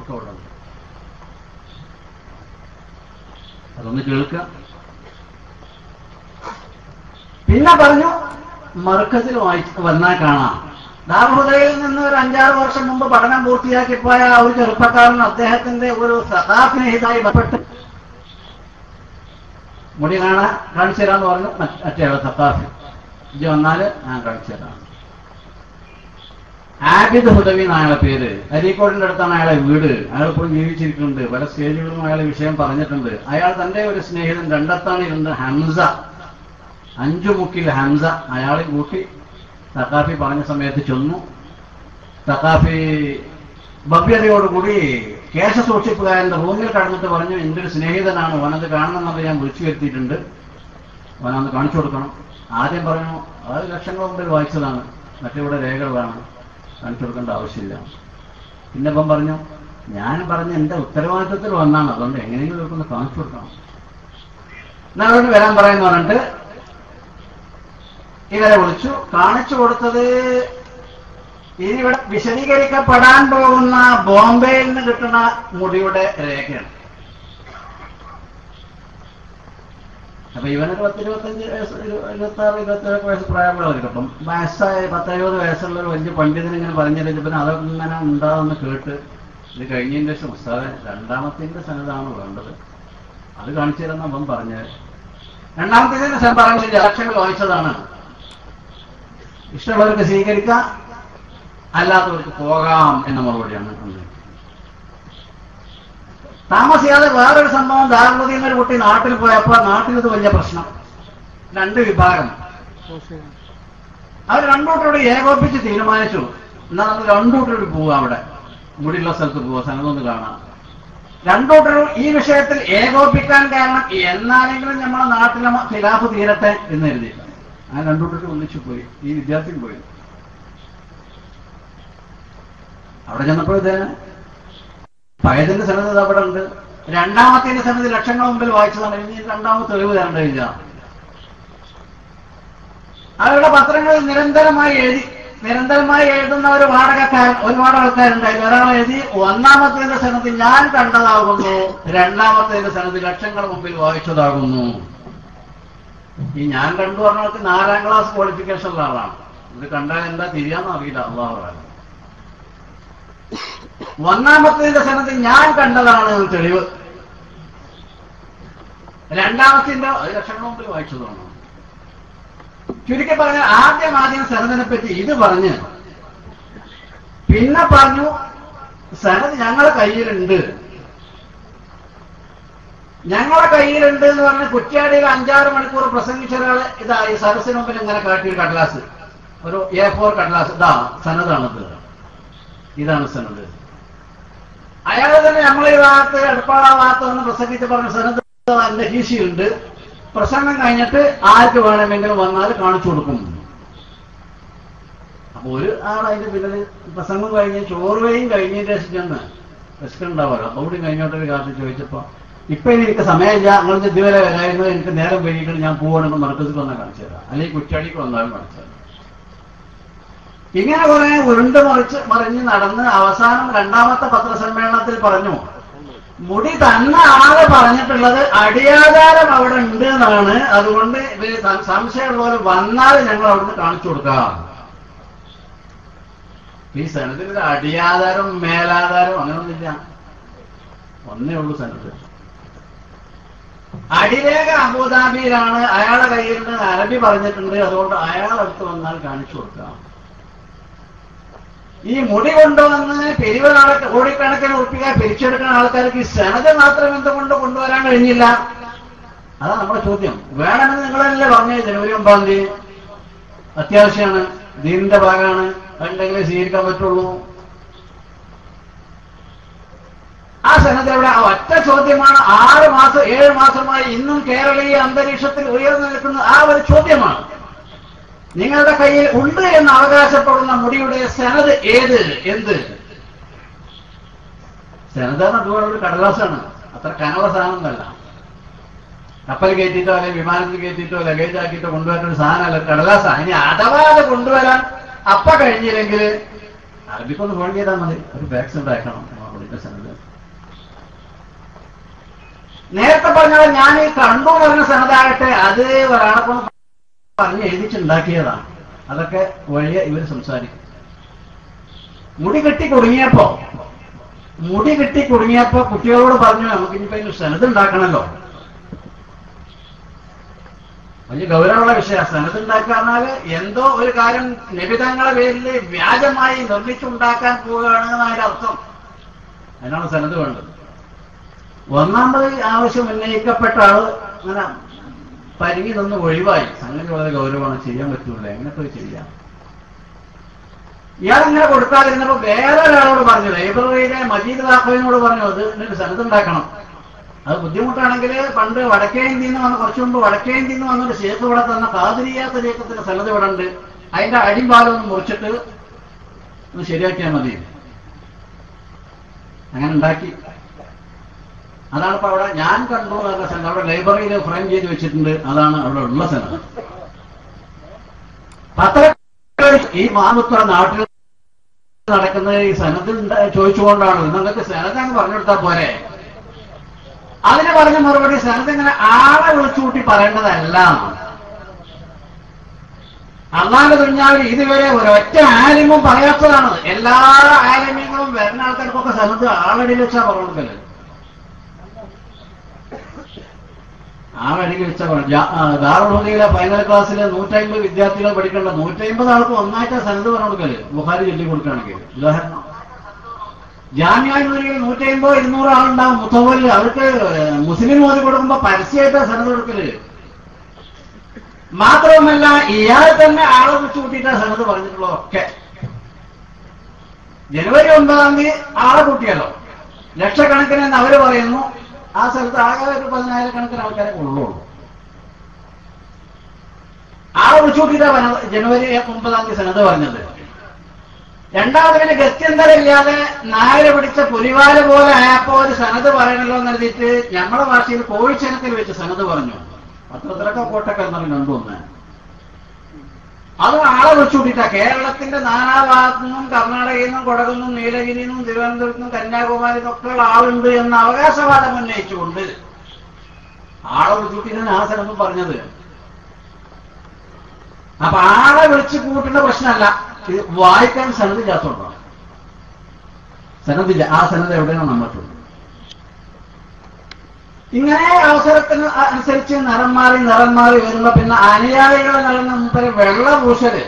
ഒക്കെ ഉള്ളത്. അതൊന്ന് കേൾക്കുക. പിന്നെ പറഞ്ഞു മർക്കസിൽ വന്നാൽ കാണാം. ദാറുൽ നിന്ന് ഒരു 5-6 വർഷം മുമ്പ് പഠനം പൂർത്തിയാക്കിപ്പോയ ഒരു ചെറുപ്പക്കാരൻ അദ്ദേഹത്തിന്റെ ഒരു സഖാഫിനെതിരായി ബന്ധപ്പെട്ട് മുടി കാണിച്ചു തരാന്ന് പറഞ്ഞു. മറ്റേ സഖാഫി ഇജ്ജ് വന്നാല് ഞാൻ കാണിച്ചു തരാം. ആബിദ് ഹുദവി എന്നയാളെ പേര്. അരീക്കോടിന്റെ അടുത്താണ് അയാളെ വീട്. അയാൾ ഇപ്പോഴും ജീവിച്ചിരിക്കുന്നുണ്ട്. പല സ്റ്റേജുകളിലും അയാളെ വിഷയം പറഞ്ഞിട്ടുണ്ട്. അയാൾ തന്റെ ഒരു സ്നേഹിതൻ രണ്ടത്താണിരുന്ന് ഹംസ, 5 മുക്കിൽ ഹംസ, അയാളെ കൂട്ടി സഖാഫി പറഞ്ഞ സമയത്ത് ചെന്നു. സഖാഫി ഭവ്യതയോടുകൂടി കേശ സൂക്ഷിപ്പുകാരന്റെ റൂമിൽ കടന്നിട്ട് പറഞ്ഞു, എന്റെ ഒരു സ്നേഹിതനാണ്, അവനത് കാണണം എന്നത് ഞാൻ വിളിച്ചു വരുത്തിയിട്ടുണ്ട്, അവനൊന്ന് കാണിച്ചു കൊടുക്കണം. ആദ്യം പറഞ്ഞു അത് ലക്ഷങ്ങൾ മുമ്പിൽ വായിച്ചതാണ്, മറ്റിവിടെ രേഖകളാണ്, കാണിച്ചു കൊടുക്കേണ്ട ആവശ്യമില്ല. പിന്നെ ഇപ്പം പറഞ്ഞു ഞാൻ പറഞ്ഞ എന്റെ ഉത്തരവാദിത്വത്തിൽ വന്നാണ്, അതുകൊണ്ട് എങ്ങനെയെങ്കിലും ഇവർക്കൊന്ന് കാണിച്ചു കൊടുക്കണം. എന്നാൽ അതുകൊണ്ട് വരാൻ പറയുന്നു പറഞ്ഞിട്ട് ഇവരെ വിളിച്ചു. കാണിച്ചു കൊടുത്തത് ഇനി ഇവിടെ വിശദീകരിക്കപ്പെടാൻ പോകുന്ന ബോംബെയിൽ നിന്ന് കിട്ടുന്ന മുടിയുടെ രേഖയാണ്. അപ്പൊ ഇവനൊരു 10-25 വയസ്സ്, 26-27 വയസ്സ് പ്രായമുള്ളവർക്ക്. അപ്പം വയസ്സായ 10-70 വയസ്സുള്ള ഒരു വലിയ പണ്ഡിതന് ഇങ്ങനെ പറഞ്ഞിട്ട് പിന്നെ അതൊക്കെ ഇങ്ങനെ ഉണ്ടാവുമെന്ന് കേട്ട് ഇത് കഴിഞ്ഞതിന്റെ ശേഷം ഉസ്താദെ 2ാമത്തിന്റെ സനതാണ് വേണ്ടത്, അത് കാണിച്ചു തരുന്ന അവൻ പറഞ്ഞത്. 2ാമത്തിന്റെ സനം പറയുന്നത് ലക്ഷങ്ങൾ വായിച്ചതാണ്, ഇഷ്ടമുള്ളവർക്ക് സ്വീകരിക്കാം, അല്ലാത്തവർക്ക് പോകാം എന്ന മറുപടിയാണ്. താമസിയാതെ വേറൊരു സംഭവം. ദാറുൽ എന്നൊരു കുട്ടി നാട്ടിൽ പോയപ്പോ നാട്ടിലത് വലിയ പ്രശ്നം. 2 വിഭാഗം. അവർ 2 കൂട്ടരോട് ഏകോപിച്ച് തീരുമാനിച്ചു, എന്നാൽ നമ്മൾ 2 കൂട്ടരോട് പോവുക, അവിടെ മുടിയുള്ള സ്ഥലത്ത് പോവുക, സനതൊന്ന് കാണാം. 2 കൂട്ടരും ഈ വിഷയത്തിൽ ഏകോപിക്കാൻ കാരണം എന്നാലെങ്കിലും നമ്മളെ നാട്ടിലെ ഖിലാഫ് തീരട്ടെ എന്ന് എഴുതിയില്ല. ആ 2 കൂട്ടരും ഒന്നിച്ചു പോയി. ഈ വിദ്യാർത്ഥി പോയി. അവിടെ ചെന്നപ്പോൾ ഇത് പഴയതിന്റെ സനത് അവിടെ ഉണ്ട്. 2ാമത്തിന്റെ സനത് ലക്ഷങ്ങൾ മുമ്പിൽ വായിച്ചതാണ്. ഇനി 2ാമത് തെളിവ് തരേണ്ടതില്ല. അവരുടെ പത്രങ്ങളിൽ നിരന്തരമായി എഴുതുന്ന ഒരു വാടകക്കാരൻ, ഒരുപാട് ആൾക്കാരുണ്ടായിരുന്നു. ഒരാൾ എഴുതി 1ാമത്തിന്റെ സനത് ഞാൻ കണ്ടതാകുന്നു, 2ാമത്തിന്റെ സനത് ലക്ഷങ്ങൾ മുമ്പിൽ വായിച്ചതാകുന്നു. ഈ ഞാൻ കണ്ടു പറഞ്ഞവർക്ക് 4ാം ക്ലാസ് ക്വാളിഫിക്കേഷൻ ഉള്ള ആളാണ്. ഇത് കണ്ടാൽ എന്താ തിരിയാന്ന് അറിയില്ല. അള്ളാഹു 1ാമത്തിന്റെ സനത്തിൽ ഞാൻ കണ്ടതാണ് തെളിവ്, 2ാമത്തിന്റെ ലക്ഷങ്ങൾ മുമ്പിൽ വായിച്ചതാണ്. ചുരുക്കി പറഞ്ഞാൽ ആദ്യം സനദിനെ പറ്റി ഇത് പറഞ്ഞ് പിന്നെ പറഞ്ഞു സനത് ഞങ്ങളെ കയ്യിലുണ്ട് എന്ന് പറഞ്ഞ് കുറ്റ്യാടിയിൽ 5-6 മണിക്കൂർ പ്രസംഗിച്ച ഒരാള് ഇതാ ഈ സരസിന് മുമ്പിൽ ഇങ്ങനെ കാട്ടിയ കടലാസ്, ഒരു A4 കടലാസ്, ഇതാ സനതാണത്, ഇതാണ് സനത്. അയാൾ തന്നെ നമ്മളെ ഈ ഭാഗത്ത് അടുപ്പാള ഭാഗത്ത് വന്ന് പ്രസംഗിച്ച് പറഞ്ഞു സനത് എന്റെ കീശിയുണ്ട്, പ്രസംഗം കഴിഞ്ഞിട്ട് ആർക്ക് വേണമെങ്കിലും വന്നാൽ കാണിച്ചു കൊടുക്കും. അപ്പൊ ഒരു ആൾ അതിന്റെ പിന്നിൽ പ്രസംഗം കഴിഞ്ഞ് ചോറുവയും കഴിഞ്ഞതിന്റെ ശേഷം ചെന്ന് വിശക്കുണ്ടാവുമല്ലോ, അപ്പൊ കൂടി കഴിഞ്ഞോട്ടൊരു കാലത്ത് ചോദിച്ചപ്പോ ഇപ്പൊ എനിക്ക് സമയമില്ല, നിങ്ങൾ ഇതുവരെ വരായിരുന്നു, എനിക്ക് നേരം വൈകിട്ട് ഞാൻ പോവാണെങ്കിൽ മർക്കസിൽ വന്നാൽ കാണിച്ചു തരാം, അല്ലെങ്കിൽ കുറ്റ്യാടിക്ക് വന്നാലും കാണിച്ചു തരാം. ഇങ്ങനെ കുറെ മറിഞ്ഞ് നടന്ന് അവസാനം 2ാമത്തെ പത്രസമ്മേളനത്തിൽ പറഞ്ഞു മുടി തന്നെ ആകെ പറഞ്ഞിട്ടുള്ളത് അടിയാധാരം അവിടെ ഉണ്ട് എന്നാണ്, അതുകൊണ്ട് സംശയമുള്ളവർ വന്നാൽ ഞങ്ങൾ അവിടുന്ന് കാണിച്ചു കൊടുക്കാം. ഈ സനത്തിൽ അടിയാധാരം മേലാധാരം അങ്ങനെയൊന്നുമില്ല, ഒന്നേ ഉള്ളൂ സനത്ത്. അടിരേഖ അബുദാബിയിലാണ്, അയാളെ കയ്യിൽ നിന്ന് അറബി പറഞ്ഞിട്ടുണ്ട്, അതുകൊണ്ട് അയാളടുത്ത് വന്നാൽ കാണിച്ചു കൊടുക്കാം. ഈ മുടി കൊണ്ടുവന്ന് കോടിക്കണക്കിന് ഉറുപ്പിക പിരിച്ചെടുക്കുന്ന ആൾക്കാർക്ക് ഈ സനത് മാത്രം എന്തുകൊണ്ട് കൊണ്ടുവരാൻ കഴിഞ്ഞില്ല? അതാണ് നമ്മുടെ ചോദ്യം. വേണമെന്ന് നിങ്ങളല്ലേ പറഞ്ഞത് ജനുവരി 9-ാം തീയതി അത്യാവശ്യമാണ്, ദീനിന്റെ ഭാഗമാണ്, അതുണ്ടെങ്കിലേ സ്വീകരിക്കാൻ പറ്റുള്ളൂ. ആ സനത് എവിടെ? ഒറ്റ ചോദ്യമാണ്. 6 മാസം 7 മാസമായി ഇന്നും കേരളീയ അന്തരീക്ഷത്തിൽ ഉയർന്നു നിൽക്കുന്ന ആ ഒരു ചോദ്യമാണ്. നിങ്ങളുടെ കയ്യിൽ ഉണ്ട് എന്ന് അവകാശപ്പെടുന്ന മുടിയുടെ സനത് ഏത്? എന്ത് സനതാണ്? അതുപോലെ ഒരു കടലാസാണ്, അത്ര കനവ സാധനമൊന്നല്ല. കപ്പൽ കയറ്റിയിട്ടോ അല്ലെങ്കിൽ വിമാനത്തിൽ കയറ്റിയിട്ടോ ലഗേജ് ആക്കിയിട്ടോ കൊണ്ടുവരുന്ന ഒരു സാധനമല്ല, കടലാസാണ്. ഇനി അഥവാ അത് കൊണ്ടുവരാൻ കഴിഞ്ഞില്ലെങ്കിൽ അറബിക്കൊന്ന് ഫോൺ ചെയ്താൽ മതി, ഒരു ഫാക്സ് ഉണ്ടാക്കണം. അതിന്റെ സനത്. നേരത്തെ പറഞ്ഞാൽ ഞാൻ ഈ കണ്ടു പറഞ്ഞ സനതാകട്ടെ അത് ഒരാളെപ്പം പറഞ്ഞ് എഴുതിച്ചുണ്ടാക്കിയതാണ്. അതൊക്കെ വഴിയെ ഇവർ സംസാരിക്കും. മുടി കെട്ടി കുടുങ്ങിയപ്പോ കുട്ടികളോട് പറഞ്ഞു നമുക്കിനിപ്പോ ഇതിന് സനത് ഉണ്ടാക്കണല്ലോ. വലിയ ഗൗരവമുള്ള വിഷയം. സനത് ഉണ്ടാക്കാന്നാല് എന്തോ ഒരു കാര്യം നിബിധങ്ങളുടെ പേരിൽ വ്യാജമായി നിർമ്മിച്ചുണ്ടാക്കാൻ പോവുകയാണെന്ന് അതിന്റെ അർത്ഥം. അതിനാണ് സനത് വേണ്ടത്. ഒന്നാമത് ആവശ്യം ഉന്നയിക്കപ്പെട്ട ആള് അങ്ങനെ പരിങ്ങി നിന്ന് ഒഴിവായി. സംഗതി വളരെ ഗൗരവമാണ്, ചെയ്യാൻ പറ്റൂല, എങ്ങനത്തെ ചെയ്യാം. ഇയാളിങ്ങനെ കൊടുക്കാതിരുന്നപ്പോ വേറെ ഒരാളോട് പറഞ്ഞു, ലൈബ്രറിയിലെ മജീദ് റാഖോവിനോട് പറഞ്ഞു അത് ഇതിനൊരു സനത് ഉണ്ടാക്കണം. അത് ബുദ്ധിമുട്ടാണെങ്കിൽ പണ്ട് വടക്കേ ഇന്ത്യയിൽ നിന്ന് വന്ന് കുറച്ചു മുമ്പ് വടക്കേ ഇന്ത്യയിൽ നിന്ന് വന്നൊരു ഷേഖ് ഇവിടെ തന്ന ഖാദിരിയ്യ തരീഖത്തിന്റെ സനത് ഇവിടെ ഉണ്ട്. അതിന്റെ അടിഭാഗം ഒന്ന് മുറിച്ചിട്ട് ഒന്ന് ശരിയാക്കിയാൽ മതി. അങ്ങനെ ഉണ്ടാക്കി. അതാണ് ഇപ്പൊ അവിടെ ഞാൻ കണ്ടു എന്ന സനത് അവിടെ ലൈബ്രറിയിൽ ഫ്രെയിം ചെയ്ത് വെച്ചിട്ടുണ്ട്. അതാണ് അവിടെ ഉള്ള സനത്. പത്ര ഈ മാമുത്ര നാട്ടിൽ നടക്കുന്ന ഈ സനത് ചോദിച്ചുകൊണ്ടാണ് നിങ്ങൾക്ക് സനത് അങ്ങ് പറഞ്ഞെടുത്താൽ പോരെ. അതിന് പറഞ്ഞ മറുപടി സനത് ഇങ്ങനെ ആളെ വിളിച്ചുകൂട്ടി പറയേണ്ടതല്ല. അള്ളാന്റെ ദുനിയാവിൽ ഇതുവരെ ഒരൊറ്റ ആലിമും പറയാത്തതാണ്. എല്ലാ ആലിമ്യങ്ങളും വരുന്ന ആൾക്കാർക്കൊക്കെ സനത് ആളടിയിൽ വെച്ചാ പറഞ്ഞെടുക്കല്. ആളടിയിൽ വെച്ചാ ദാറുൽ ഹുദയിലെ ഫൈനൽ ക്ലാസ്സിലെ 150 വിദ്യാർത്ഥികൾ പഠിക്കേണ്ട 150 ആൾക്ക് ഒന്നായിട്ട് സനത് പറഞ്ഞു കൊടുക്കല് ബുഖാരി ചൊല്ലി കൊടുക്കുകയാണെങ്കിൽ. ഉദാഹരണം, ജാമ്യാനൂരിൽ 150-200 ആളുണ്ടാവും മുത്തവല്ല്. അവർക്ക് മുസ്ലിം ഓതി കൊടുക്കുമ്പോ പരസ്യമായിട്ട് സനത് കൊടുക്കല്. മാത്രവുമല്ല ഇയാൾ തന്നെ ആളെ വിളിച്ചു കൂട്ടിയിട്ടാ സനത് പറഞ്ഞിട്ടുള്ളതൊക്കെ. ജനുവരി 9-ാം തീയതി ആളെ കൂട്ടിയല്ലോ, ലക്ഷക്കണക്കിന് എന്ന് അവര് പറയുന്നു. ആ സ്ഥലത്ത് ആകെ ഒരു 10,000 ആൾക്കാരെ ഉള്ളൂ. ആളെ വിളിച്ചു കൂട്ടിയിട്ടാ ജനുവരി 9-ാം തീയതി സനത് പറഞ്ഞത്. രണ്ടാമതിന് ഗത്യന്തരമില്ലാതെ നായര പിടിച്ച പുലിവാല് പോലെ ആയപ്പോ ഒരു സനത് പറയണല്ലോ എന്ന് എഴുതിയിട്ട് നമ്മുടെ ഭാഷയിൽ കോഴിച്ചനത്തിൽ വെച്ച് സനത് പറഞ്ഞു. പത്രത്തിലൊക്കെ കോട്ടൊക്കെ എന്നാലും കണ്ടുവന്ന് അത് ആളെ വിളിച്ചുകൂട്ടിട്ടാ. കേരളത്തിന്റെ നാനാഭാഗത്തു നിന്നും കർണാടകയിൽ നിന്നും കൊടകിൽ നിന്നും നീലഗിരിയിൽ നിന്നും തിരുവനന്തപുരത്തു നിന്നും കന്യാകുമാരി നിന്നൊക്കെ ആളുണ്ട് എന്ന അവകാശവാദം ഉന്നയിച്ചുകൊണ്ട് ആളെ വിളിച്ചുകൂട്ടിട്ടാണ് ആ സനത് പറഞ്ഞത്. അപ്പൊ ആളെ വിളിച്ചു കൂട്ടേണ്ട പ്രശ്നമല്ല, ഇത് വായിക്കാൻ സനത് ഇല്ലാത്തതുണ്ടോ? സനത് ആ സനത് എവിടെയാണ് നമ്മൾക്കുണ്ട്. ഇങ്ങനെ അവസരത്തിന് അനുസരിച്ച് നിറം മാറി വരുമ്പോ പിന്നെ അനുയായികളെ നടന്ന മുമ്പ് വെള്ള പൂശല്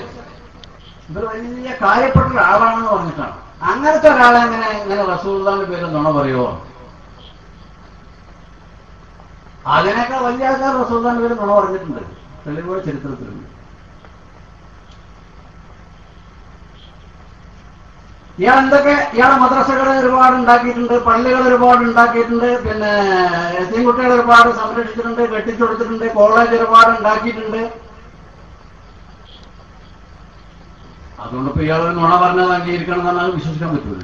ഇവർ വലിയ കാര്യപ്പെട്ട ഒരാളാണെന്ന് പറഞ്ഞിട്ടാണ്. അങ്ങനത്തെ ഒരാളെ ഇങ്ങനെ റസൂലുള്ളാഹിന്റെ പേര് നുണ പറയുമോ? അതിനേക്കാൾ വലിയ ആൾക്കാർ റസൂലുള്ളാഹിന്റെ പേര് നുണ പറഞ്ഞിട്ടുണ്ട്. തെളിവുകൾ ചരിത്രത്തിലുണ്ട്. ഇയാളെ മദ്രസകൾ ഒരുപാട് ഉണ്ടാക്കിയിട്ടുണ്ട്, പള്ളികൾ ഒരുപാട് ഉണ്ടാക്കിയിട്ടുണ്ട്, പിന്നെ എത്തിംകുട്ടികൾ ഒരുപാട് സംരക്ഷിച്ചിട്ടുണ്ട്, കെട്ടിച്ചു കൊടുത്തിട്ടുണ്ട്, കോളേജ് ഒരുപാട് ഉണ്ടാക്കിയിട്ടുണ്ട്. അതുകൊണ്ടിപ്പോ ഇയാൾ നുണ പറഞ്ഞത് അംഗീകരിക്കണം എന്നാണ് വിശ്വസിക്കാൻ പറ്റൂല.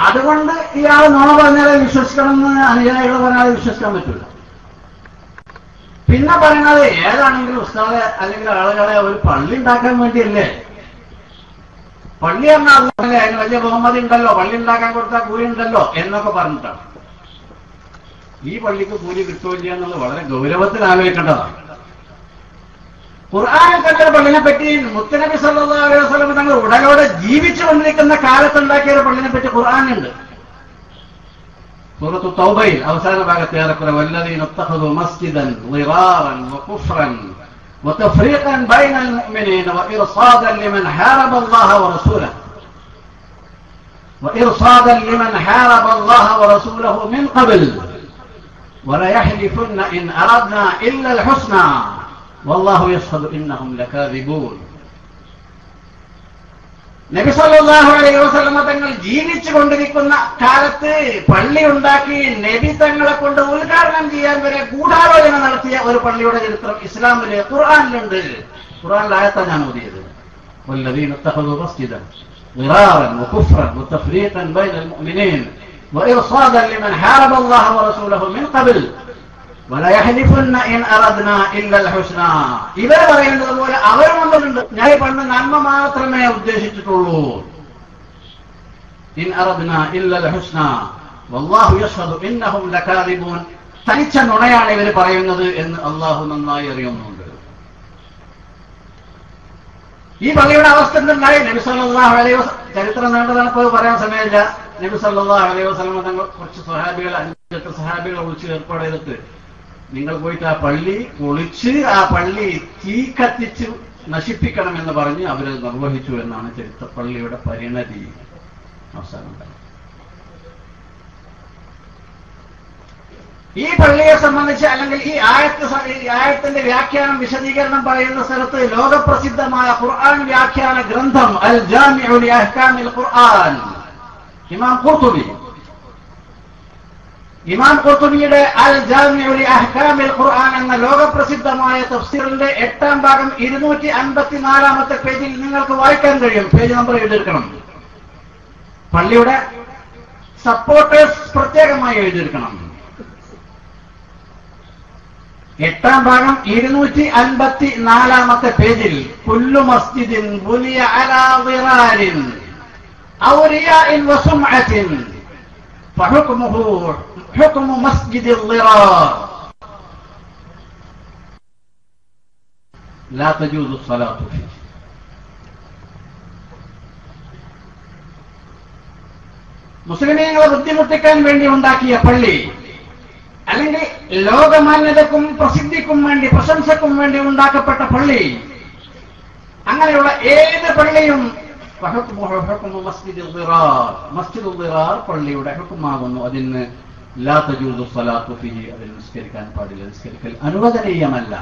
അതുകൊണ്ട് ഇയാൾ നുണ പറഞ്ഞാലേ വിശ്വസിക്കണം എന്ന് അനുയായികൾ പറഞ്ഞാൽ വിശ്വസിക്കാൻ പറ്റൂല. പിന്നെ പറയുന്നത് ഏതാണെങ്കിലും ഉസ്താദെ അല്ലെങ്കിൽ ആളുകളെ ഒരു പള്ളി ഉണ്ടാക്കാൻ വേണ്ടിയല്ലേ. പള്ളി എന്നാൽ അതിന് വലിയ ബഹുമതി ഉണ്ടല്ലോ, പള്ളി ഉണ്ടാക്കാൻ കൊടുത്താൽ കൂലി ഉണ്ടല്ലോ എന്നൊക്കെ പറഞ്ഞിട്ടാണ്. ഈ പള്ളിക്ക് കൂലി കിട്ടുമില്ല എന്നുള്ളത് വളരെ ഗൗരവത്തിൽ ആലോചിക്കേണ്ടതാണ്. ഖുർആനിൽ തന്നെ പള്ളിനെ പറ്റി മുത്തനബി സല്ലല്ലാഹു അലൈഹി വസല്ലം തങ്ങൾ ഉടലോടെ ജീവിച്ചു കൊണ്ടിരിക്കുന്ന കാലത്തുണ്ടാക്കിയ ഒരു പള്ളിനെ പറ്റി ഖുർആനിലുണ്ട്. സൂറത്തു തൗബയിൽ അവസാന ഭാഗത്ത് ഏറെക്കുറെ വല്ലദീന ഇത്തഖദു മസ്ജിദൻ ളിറാറൻ വകുഫ്റൻ وتفريقا بين المؤمنين وإرصادا لمن حارب الله ورسوله من قبل ولا يحلفن إن أردنا إلا الحسنى والله يشهد إنهم لكاذبون. നബി സല്ലല്ലാഹു അലൈഹി വസല്ലം തങ്ങൾ ജീവിച്ചു കൊണ്ടിരിക്കുന്ന കാലത്ത് പള്ളി ഉണ്ടാക്കി നബി തങ്ങളെ കൊണ്ട് ഉദ്ഘാടനം ചെയ്യാൻ വരെ ഗൂഢാലോചന നടത്തിയ ഒരു പള്ളിയുടെ ചരിത്രം ഇസ്ലാമിലെ ഖുർആനിലുണ്ട്. ഖുർആനിലെ ആയത്താണ് ഞാൻ ഓതിയത്. വല്ലദീന ഇത്തഖദു മസ്ജിദൻ ളിറാറൻ വകുഫ്റൻ വതഫ്രീഖൻ ബൈനൽ മുഅ്മിനീൻ വഇർസാദൻ ലിമൻ ഹാറബ അല്ലാഹ വറസൂലഹു മിൻ ഖബൽ വല യഹ്ലിഫുന്ന ഇൻ അറദ്നാ ഇല്ലൽ ഹുസ്നാ. ഇവർ പറയുന്നത് പോലെ അവരും വന്നിട്ടുണ്ട്, ഞാൻ പണ്ട് നന്മ മാത്രമേ ഉദ്ദേശിച്ചിട്ടുള്ളൂ. ഇൻ അറദ്നാ ഇല്ലൽ ഹുസ്നാ വല്ലാഹു യശ്ഹദു ഇന്നഹും ലകാദിബൂൻ. തനിച്ച നുണയാണ് ഇവർ പറയുന്നത് എന്ന് അള്ളാഹു നന്നായി അറിയുന്നുണ്ട്. ഈ പള്ളിയുടെ അവസ്ഥ എന്തുണ്ടായി? നബി സല്ലല്ലാഹു അലൈഹി വസല്ലം, ചരിത്രം നീണ്ടതാണ്, ഇപ്പോൾ പറയാൻ സമയമില്ല. നബി സല്ലല്ലാഹു അലൈഹി വസല്ലം തങ്ങൾ കുറച്ച് സ്വഹാബികൾ, 5-8 സ്വഹാബികളെ വിളിച്ച് ഏർപ്പാട് ചെയ്തിട്ട്, നിങ്ങൾ പോയിട്ട് ആ പള്ളി പൊളിച്ച് ആ പള്ളി തീ കത്തിച്ച് നശിപ്പിക്കണമെന്ന് പറഞ്ഞ് അവര് നിർവഹിച്ചു എന്നാണ് ചരിത്ര പള്ളിയുടെ പരിണതി അവസാനം. ഈ പള്ളിയെ സംബന്ധിച്ച് അല്ലെങ്കിൽ ഈ ആയത്തിന്റെ വ്യാഖ്യാനം വിശദീകരണം പറയുന്ന സ്ഥലത്ത് ലോകപ്രസിദ്ധമായ ഖുർആൻ വ്യാഖ്യാന ഗ്രന്ഥം അൽ ജാമിഉ ലി അഹ്കാമിൽ ഖുർആൻ, ഇമാം ഖുർതുബിയുടെ അൽ ജാമിഉ ലി അഹ്കാമിൽ ഖുർആൻ എന്ന ലോകപ്രസിദ്ധമായ തഫ്സീറിന്റെ 8ാം ഭാഗം 254-ാമത്തെ പേജിൽ നിങ്ങൾക്ക് വായിക്കാൻ കഴിയും. പേജ് നമ്പർ എഴുതിയെടുക്കണം. പള്ളിയുടെ സപ്പോർട്ടേഴ്സ് പ്രത്യേകമായി എഴുതിയെടുക്കണം. 8ാം ഭാഗം 254-ാമത്തെ പേജിൽ കുല്ലു മസ്ജിദിൻ ബുനിയ അലാ ദിറാരിൻ ഔ റിയാഇൻ വസുംഅത്തിൻ ഫഹുക്മുഹു ഹുക്മു മസ്ജിദിൽ ദിറാർ ലാ തജൂസു സ്വലാത്തു ഫീഹി. മുസ്ലിമീങ്ങളെ ബുദ്ധിമുട്ടിക്കാൻ വേണ്ടി ഉണ്ടാക്കിയ പള്ളി, അല്ലെങ്കിൽ ലോകമാന്യതക്കും പ്രസിദ്ധിക്കും വേണ്ടി, പ്രശംസക്കും വേണ്ടി ഉണ്ടാക്കപ്പെട്ട പള്ളി, അങ്ങനെയുള്ള ഏത് പള്ളിയും മസ്ജിദുൽ ദിറാർ പള്ളിയുടെ ഹുക്മാകുന്നു. അതിന് ലാ തജൂസു സ്വലാത്തു ഫീഹി, അതിൽ നിസ്കരിക്കാൻ പാടില്ല, നിസ്കരിക്കൽ അനുവദനീയമല്ല.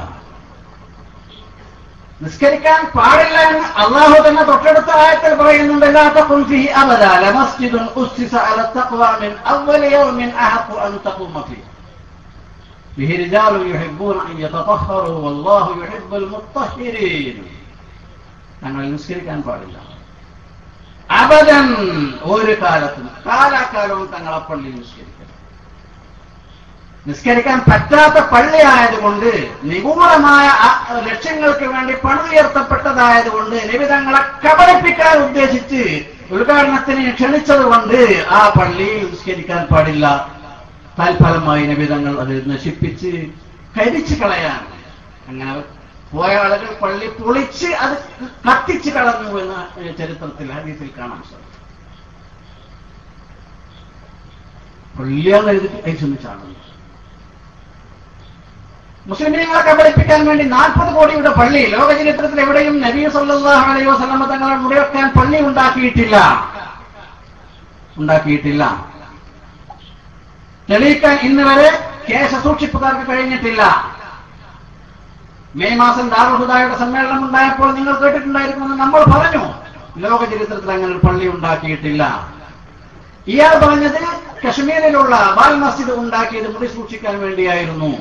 നിസ്കരിക്കാൻ പാടില്ല എന്ന് അല്ലാഹു തന്നെ തൊട്ടടുത്ത ആയത്തിൽ പറയുന്നുണ്ട്. ലാ തഖും ഫീഹി അബദാ ലമസ്ജിദുൻ ഉസ്സിസ അലാ തഖ്വാ മിൻ അവ്വലി യൗമിൻ അഹഖു അൻ തഖൂമ ഫീഹി ഫീഹി റിജാലുൻ യുഹിബ്ബൂന അൻ യതതഹറു വല്ലാഹു യുഹിബ്ബുൽ മുത്തഹിരീൻ. തങ്ങൾ നിസ്കരിക്കാൻ പാടില്ല അബദൻ, ഒരു കാലത്തും, കാലാകാലവും തങ്ങൾ ആ പള്ളിയിൽ നിസ്കരിക്കാൻ പറ്റാത്ത പള്ളിയായതുകൊണ്ട്, നിഗൂഢമായ ലക്ഷ്യങ്ങൾക്ക് വേണ്ടി പണിതുയർത്തപ്പെട്ടതായതുകൊണ്ട്, നബി തങ്ങളെ കബളിപ്പിക്കാൻ ഉദ്ദേശിച്ച് ഉദ്ഘാടനത്തിന് ക്ഷണിച്ചതുകൊണ്ട് ആ പള്ളിയിൽ നിസ്കരിക്കാൻ പാടില്ല. തൽഫലമായി നബി തങ്ങൾ അത് നശിപ്പിച്ച് കരിച്ചു കളയാൻ, അങ്ങനെ പോയ ആളുകൾ പള്ളി പൊളിച്ച് അത് കത്തിച്ച് കളഞ്ഞു എന്ന് ചരിത്രത്തിൽ, ഹദീസിൽ കാണാൻ സാധിക്കും. പള്ളിയാണ് എഴുതി ശ്രമിച്ചാണ്. മുസ്ലിമീങ്ങളെ കബളിപ്പിക്കാൻ വേണ്ടി 40 കോടിയുടെ പള്ളി ലോക ചരിത്രത്തിൽ എവിടെയും നബി സല്ലല്ലാഹു അലൈഹി വസല്ലം തങ്ങളെ മുടിവെക്കാൻ പള്ളി ഉണ്ടാക്കിയിട്ടില്ല. തെളിയിക്കാൻ ഇന്ന് വരെ കേശ സൂക്ഷിപ്പുകാർക്ക് കഴിഞ്ഞിട്ടില്ല. മെയ് മാസം ദാറുൽ ഹുദായുടെ സമ്മേളനം ഉണ്ടായപ്പോൾ നിങ്ങൾ കേട്ടിട്ടുണ്ടായിരിക്കുമെന്ന് നമ്മൾ പറഞ്ഞു. ലോക ചരിത്രത്തിൽ അങ്ങനെ ഒരു പള്ളി ഉണ്ടാക്കിയിട്ടില്ല. ഇയാൾ പറഞ്ഞത് കശ്മീരിലുള്ള ബാൽ മസ്ജിദ് ഉണ്ടാക്കിയത് മുടി സൂക്ഷിക്കാൻ വേണ്ടിയായിരുന്നു.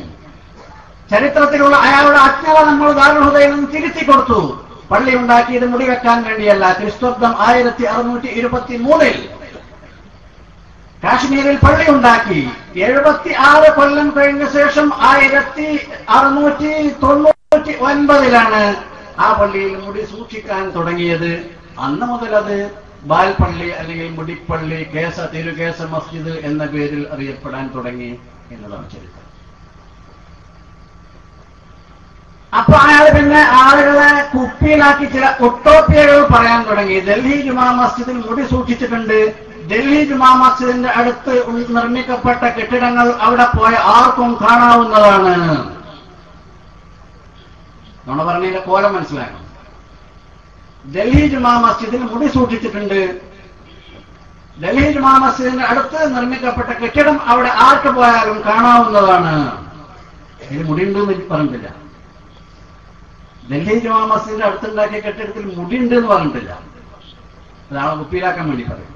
ചരിത്രത്തിലുള്ള അയാളുടെ അജ്ഞത നമ്മൾ ദാറുൽ ഹുദയിൽ നിന്ന് തിരുത്തി കൊടുത്തു. പള്ളി ഉണ്ടാക്കിയത് മുടി വെക്കാൻ വേണ്ടിയല്ല. ക്രിസ്തുബ്ദം 1623 കാശ്മീരിൽ പള്ളി ഉണ്ടാക്കി. 76 കൊല്ലം കഴിഞ്ഞ ശേഷം 1699 ആ പള്ളിയിൽ മുടി സൂക്ഷിക്കാൻ തുടങ്ങിയത്. അന്ന് മുതൽ അത് ബാൽ പള്ളി അല്ലെങ്കിൽ മുടിപ്പള്ളി, തിരുകേശ മസ്ജിദ് എന്ന പേരിൽ അറിയപ്പെടാൻ തുടങ്ങി എന്നതാണ് ചരിത്രം. അപ്പൊ അയാൾ പിന്നെ ആളുകളെ കുപ്പിയിലാക്കി ചില ഒട്ടോപ്പിയകൾ പറയാൻ തുടങ്ങി. ഡൽഹി ജുമാ മസ്ജിദിൽ മുടി സൂക്ഷിച്ചിട്ടുണ്ട്. ഡൽഹി ജുമാ മസ്ജിദിന്റെ അടുത്ത് നിർമ്മിക്കപ്പെട്ട കെട്ടിടങ്ങൾ അവിടെ പോയ ആർക്കും കാണാവുന്നതാണ്. നമ്മൾ പറഞ്ഞതിന്റെ കോലം മനസ്സിലാക്കണം. ഡൽഹി ജുമാ മസ്ജിദിൽ മുടി സൂക്ഷിച്ചിട്ടുണ്ട്. ഡൽഹി ജുമാ മസ്ജിദിന്റെ അടുത്ത് നിർമ്മിക്കപ്പെട്ട കെട്ടിടം അവിടെ ആർക്ക് പോയാലും കാണാവുന്നതാണ്. ഇത് മുടിയുണ്ടെന്ന് പറഞ്ഞിട്ടില്ല. ഡൽഹി ജുമാ മസ്ജിദിന്റെ അടുത്തുണ്ടാക്കിയ കെട്ടിടത്തിൽ മുടിയുണ്ട് എന്ന് പറഞ്ഞിട്ടില്ല. അതാണ് കുപ്പിയിലാക്കാൻ വേണ്ടി പറയും.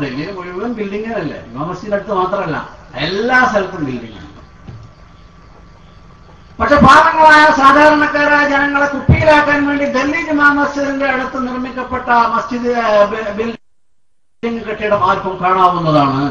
ഡൽഹിയിൽ മുഴുവൻ ബിൽഡിങ്ങുകളല്ലേ, ജുമാ മസ്ജിദിന്റെ അടുത്ത് മാത്രമല്ല, എല്ലാ സ്ഥലത്തും ബിൽഡിങ്ങാണ്. പക്ഷെ പാവങ്ങളായ സാധാരണക്കാരായ ജനങ്ങളെ കുപ്പിയിലാക്കാൻ വേണ്ടി ഡൽഹി ജുമാ മസ്ജിദിന്റെ അടുത്ത് നിർമ്മിക്കപ്പെട്ട മസ്ജിദ് ബിൽഡിംഗ് കെട്ടിടം ആർക്കും കാണാവുന്നതാണ്.